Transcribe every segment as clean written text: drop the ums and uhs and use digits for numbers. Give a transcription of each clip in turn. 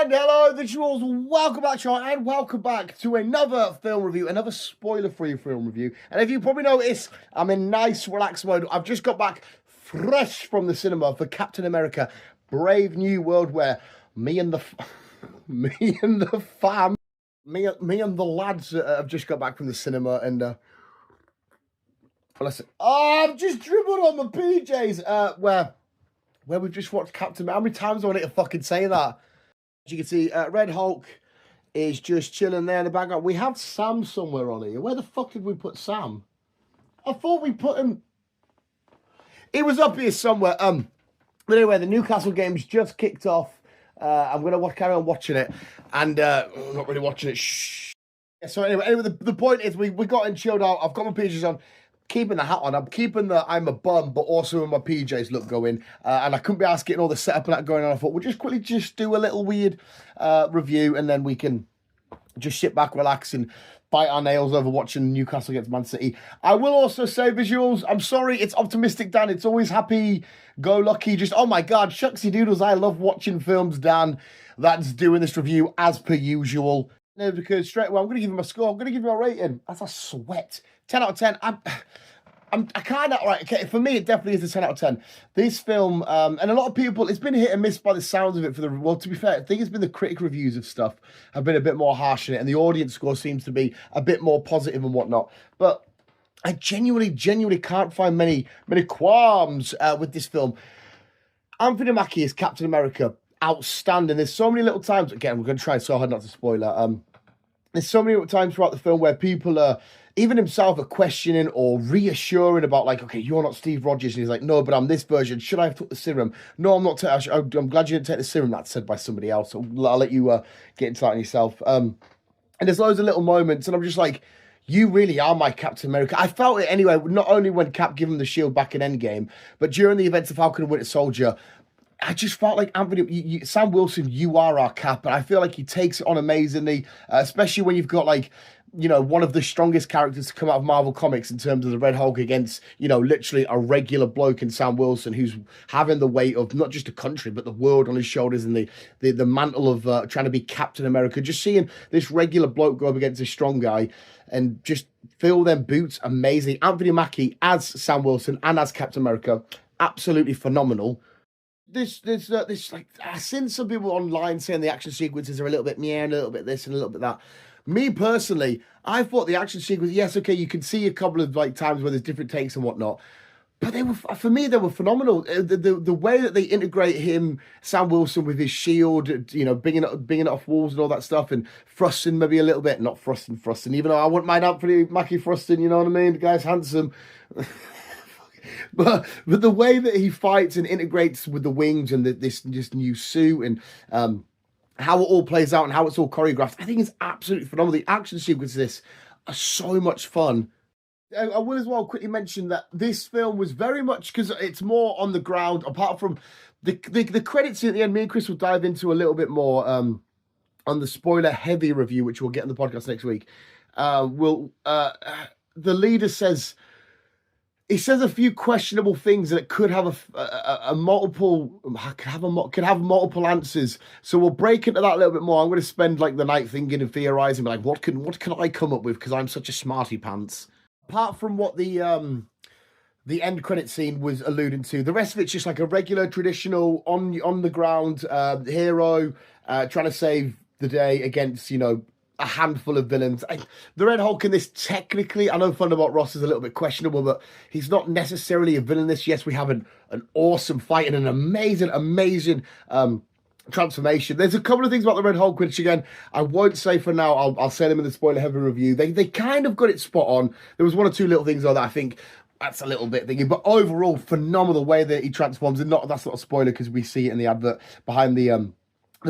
And hello, the jewels. Welcome back, Sean, and welcome back to another film review, another spoiler-free film review. And if you probably noticed, I'm in nice, relaxed mode. I've just got back fresh from the cinema for Captain America: Brave New World, where me and the fam, me and the lads have just got back from the cinema, and listen, I've just dribbled on my PJs. Where we've just watched Captain. How many times do I need to fucking say that? As you can see, Red Hulk is just chilling there in the background. We have Sam somewhere on here. Where the fuck did we put Sam? I thought we put him... He was up here somewhere. But anyway, the Newcastle game's just kicked off. I'm going to carry on watching it. And I'm not really watching it. Shh. Yeah, so anyway, the point is we got in chilled out. I've got my PJs on. Keeping the hat on. I'm keeping the I'm a bum, but also in my PJs look going. And I couldn't be asked getting all the setup and that going on. I thought we'll just quickly do a little weird review, and then we can just sit back, relax, and bite our nails over watching Newcastle against Man City. I will also say, visuals, I'm sorry, it's optimistic, Dan. It's always happy-go-lucky. Just, oh my God, shucksy doodles. I love watching films, Dan. That's doing this review as per usual. No, because straight away, I'm going to give him a score. I'm going to give him a rating. That's a sweat. 10 out of 10. I kind of, all right, okay, for me, it definitely is a 10 out of 10. This film, and a lot of people, it's been hit and miss by the sounds of it for the, well, to be fair, I think it's been the critic reviews of stuff have been a bit more harsh in it, and the audience score seems to be a bit more positive and whatnot. But I genuinely can't find many qualms with this film. Anthony Mackie is Captain America. Outstanding. There's so many little times, again, we're going to try so hard not to spoil it. There's so many little times throughout the film where people are, even himself, are questioning or reassuring about, like, okay, you're not Steve Rogers. And he's like, no, but I'm this version. Should I have took the serum? No, I'm not. I'm glad you didn't take the serum. That's said by somebody else. So I'll let you get into that on yourself. And there's loads of little moments, and I'm just like, you really are my Captain America. I felt it anyway, not only when Cap gave him the shield back in Endgame, but during the events of Falcon and Winter Soldier. I just felt like Anthony, Sam Wilson, you are our Cap, and I feel like he takes it on amazingly, especially when you've got, like, you know, one of the strongest characters to come out of Marvel Comics in terms of the Red Hulk against, you know, literally a regular bloke in Sam Wilson who's having the weight of not just a country but the world on his shoulders, and the mantle of trying to be Captain America. Just seeing this regular bloke go up against a strong guy and just fill them boots, amazing. Anthony Mackie as Sam Wilson and as Captain America, absolutely phenomenal. This like, I've seen some people online saying the action sequences are a little bit meh, a little bit this and a little bit that. Me personally, I thought the action sequence, yes, okay, you can see a couple of like times where there's different takes and whatnot, but they were, for me, they were phenomenal. The way that they integrate him, Sam Wilson, with his shield, you know, bringing it off walls and all that stuff, and thrusting maybe a little bit, not thrusting, even though I wouldn't mind Anthony Mackie thrusting, you know what I mean? The guy's handsome. But the way that he fights and integrates with the wings and this new suit, and how it all plays out and how it's all choreographed, I think it's absolutely phenomenal. The action sequences of this are so much fun. I will as well quickly mention that this film was very much, because it's more on the ground, apart from the credits at the end. Me and Chris will dive into a little bit more on the spoiler-heavy review, which we'll get in the podcast next week. The leader says... He says a few questionable things that could have could have multiple answers. So we'll break into that a little bit more. I'm going to spend like the night thinking and theorizing, like what can I come up with, because I'm such a smarty pants. Apart from what the end credit scene was alluding to, the rest of it's just like a regular traditional on the ground hero trying to save the day against, you know, a handful of villains. The Red Hulk in this, technically, I know Thunderbolt Ross is a little bit questionable, but he's not necessarily a villain in this. Yes, we have an awesome fight and an amazing transformation. There's a couple of things about the Red Hulk, which again, I won't say for now. I'll say them in the spoiler-heavy review. They kind of got it spot on. There was one or two little things though that I think that's a little bit thingy, but overall, phenomenal way that he transforms. And that's not a spoiler because we see it in the advert behind the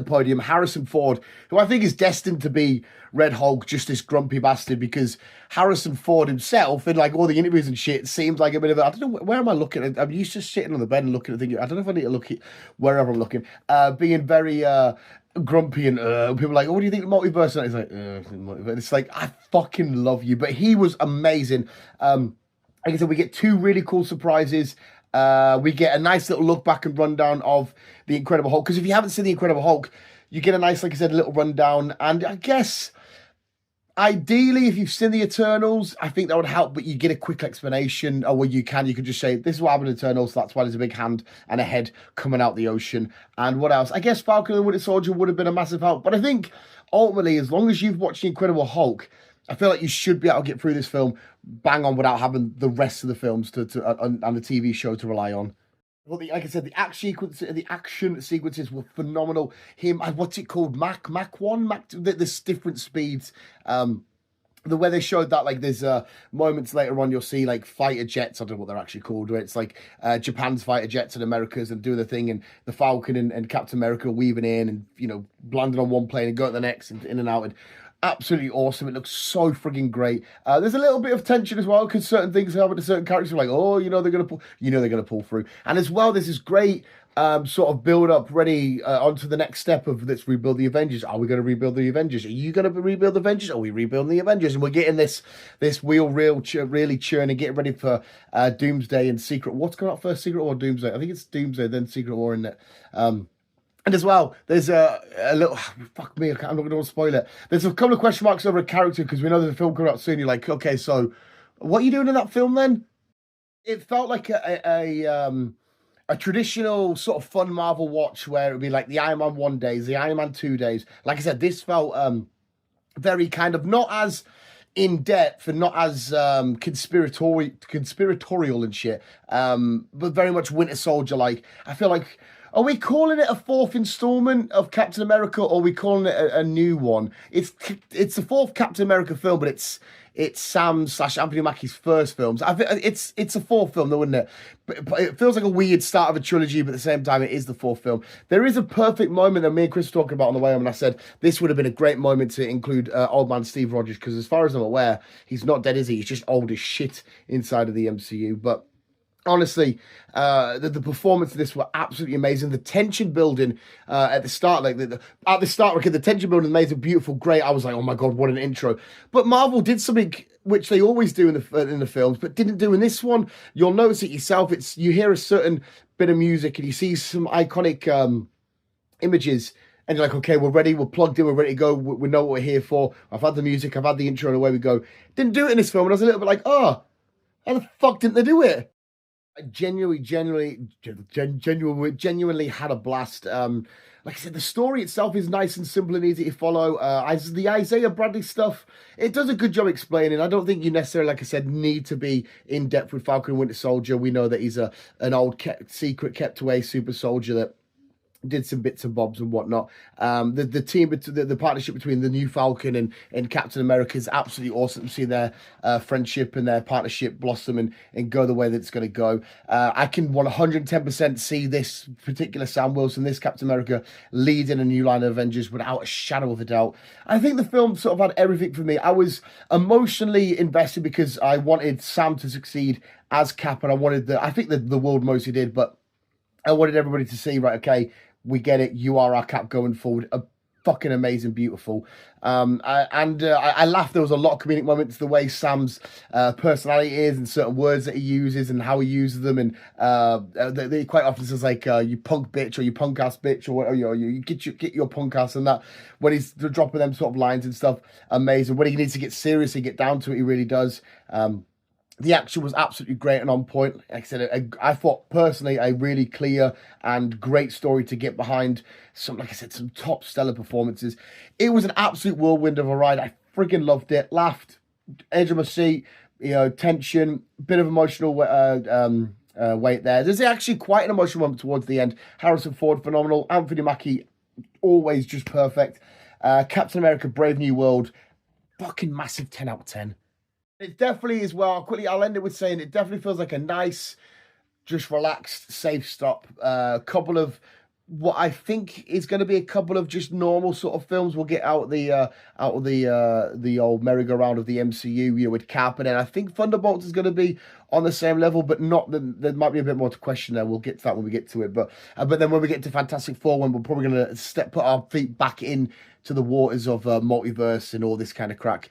podium. Harrison Ford, who I think is destined to be Red Hulk, just this grumpy bastard, because Harrison Ford himself, in like all the interviews and shit, seems like a bit of a, I don't know, where am I looking at? I'm used to sitting on the bed and looking at things. I don't know if I need to look at wherever I'm looking, being very grumpy, and people are like, oh, what do you think of the multiverse? And he's like, multiverse. It's like, I fucking love you. But he was amazing. Like I said, we get two really cool surprises. We get a nice little look back and rundown of the Incredible Hulk. Because if you haven't seen the Incredible Hulk, You get a nice, like I said, little rundown. And I guess, ideally, if you've seen the Eternals, I think that would help, but you get a quick explanation, or you can just say, this is what happened in Eternals, so that's why there's a big hand and a head coming out the ocean. And what else? I guess Falcon and the Winter Soldier would have been a massive help, but I think, ultimately, as long as you've watched The Incredible Hulk, I feel like you should be able to get through this film bang on without having the rest of the films and the TV show to rely on. Well, like I said, the action sequences were phenomenal. What's it called? Mach 1? There's different speeds. The way they showed that, like, there's moments later on, you'll see, like, fighter jets, I don't know what they're actually called, where it's like Japan's fighter jets and America's and doing the thing, and the Falcon and Captain America weaving in and, landing on one plane and going to the next and in and out. And absolutely awesome. It looks so frigging great. There's a little bit of tension as well, because certain things happen to certain characters. Like, oh, they're gonna pull through. And as well, there's this great sort of build up ready onto the next step of, let's rebuild the Avengers. Are we going to rebuild the Avengers? Are you going to rebuild the Avengers? Are we rebuilding the Avengers? And we're getting this wheel really churning, getting ready for Doomsday and Secret. What's going out first, Secret War or Doomsday? I think it's Doomsday, then Secret War, isn't it? And as well, there's a little... Fuck me, I'm not going to spoil it. There's a couple of question marks over a character, because we know there's a film coming out soon. You're like, okay, so what are you doing in that film then? It felt like a traditional sort of fun Marvel watch, where it would be like the Iron Man 1 days, the Iron Man 2 days. Like I said, this felt very kind of not as in-depth and not as conspiratorial and shit, but very much Winter Soldier-like. I feel like... Are we calling it a fourth installment of Captain America, or are we calling it a new one? It's the fourth Captain America film, but it's Sam/Anthony Mackie's first films. It's a fourth film, though, isn't it? But it feels like a weird start of a trilogy, but at the same time, it is the fourth film. There is a perfect moment that me and Chris were talking about on the way home, and I said this would have been a great moment to include old man Steve Rogers, because as far as I'm aware, he's not dead, is he? He's just old as shit inside of the MCU, but... Honestly, the performance of this were absolutely amazing. The tension building at the start, the tension building is amazing, beautiful, great. I was like, oh my god, what an intro! But Marvel did something which they always do in the films, but didn't do in this one. You'll notice it yourself. You hear a certain bit of music and you see some iconic images. And you're like, okay, we're ready, we're plugged in, we're ready to go, we know what we're here for. I've had the music, I've had the intro, and away we go. Didn't do it in this film, and I was a little bit like, oh, how the fuck didn't they do it? I genuinely had a blast. Like I said, the story itself is nice and simple and easy to follow. As the Isaiah Bradley stuff, it does a good job explaining. I don't think you necessarily, like I said, need to be in depth with Falcon and Winter Soldier. We know that he's an old kept away super soldier that did some bits and bobs and whatnot. The partnership between the new Falcon and Captain America is absolutely awesome to see their friendship and their partnership blossom and go the way that it's going to go. I can 110% see this particular Sam Wilson, this Captain America, leading a new line of Avengers without a shadow of a doubt. I think the film sort of had everything for me. I was emotionally invested because I wanted Sam to succeed as Cap, and I think the world mostly did, but I wanted everybody to see, right, okay, we get it. You are our Cap going forward. Fucking amazing, beautiful. I laughed. There was a lot of comedic moments. The way Sam's personality is, and certain words that he uses, and how he uses them, and they quite often says like "you punk bitch" or "you punk ass bitch" or whatever. You get your punk ass, and that when he's dropping them sort of lines and stuff. Amazing. When he needs to get serious and get down to it, he really does. The action was absolutely great and on point. Like I said, I thought personally a really clear and great story to get behind. Some top stellar performances. It was an absolute whirlwind of a ride. I freaking loved it. Laughed, edge of my seat, tension, bit of emotional weight there. There's actually quite an emotional moment towards the end. Harrison Ford, phenomenal. Anthony Mackie, always just perfect. Captain America, Brave New World, fucking massive 10 out of 10. It definitely is, well, I'll end it with saying it definitely feels like a nice, just relaxed, safe stop. Couple of what I think is going to be a couple of just normal sort of films. We'll get out of the old merry-go-round of the MCU, with Cap, and then I think Thunderbolts is going to be on the same level, but not. There might be a bit more to question there. We'll get to that when we get to it. But then when we get to Fantastic Four, when we're probably going to put our feet back in to the waters of multiverse and all this kind of crack.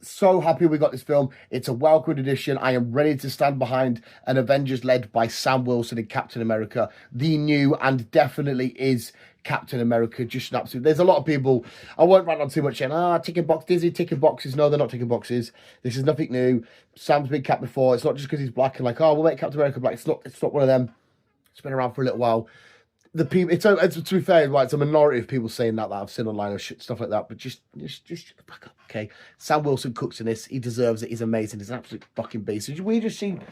So happy we got this film. It's a welcome addition. I am ready to stand behind an Avengers led by Sam Wilson and Captain America, the new and definitely is Captain America, just an absolute. There's a lot of people. I won't rant on too much. And ticking box, Disney ticking boxes. No, they're not ticking boxes. This is nothing new. Sam's been Cap before. It's not just because he's black and like, oh, we'll make Captain America black. It's not one of them. It's been around for a little while. The people, it's to be fair, right, it's a minority of people saying that I've seen online or stuff like that. But just shut the fuck up, okay? Sam Wilson cooks in this. He deserves it. He's amazing. He's an absolute fucking beast. We just seen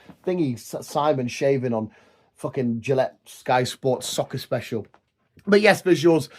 Simon shaving on fucking Gillette Sky Sports soccer special. But yes, visuals,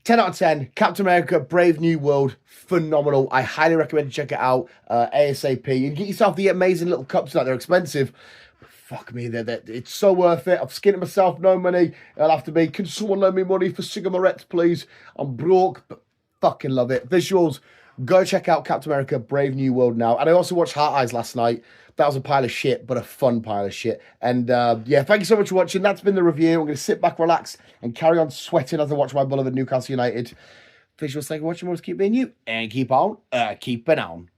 10 out of 10. Captain America, Brave New World, phenomenal. I highly recommend you check it out ASAP. You can get yourself the amazing little cups that they're expensive. Fuck me, it's so worth it. I've skinned it myself, no money. It'll have to be, can someone lend me money for cigarettes, please? I'm broke, but fucking love it. Visuals, go check out Captain America, Brave New World now. And I also watched Heart Eyes last night. That was a pile of shit, but a fun pile of shit. And yeah, thank you so much for watching. That's been the review. I'm going to sit back, relax, and carry on sweating as I watch my beloved Newcastle United. Visuals, thank you for watching. Keep being you, and keep on keeping on.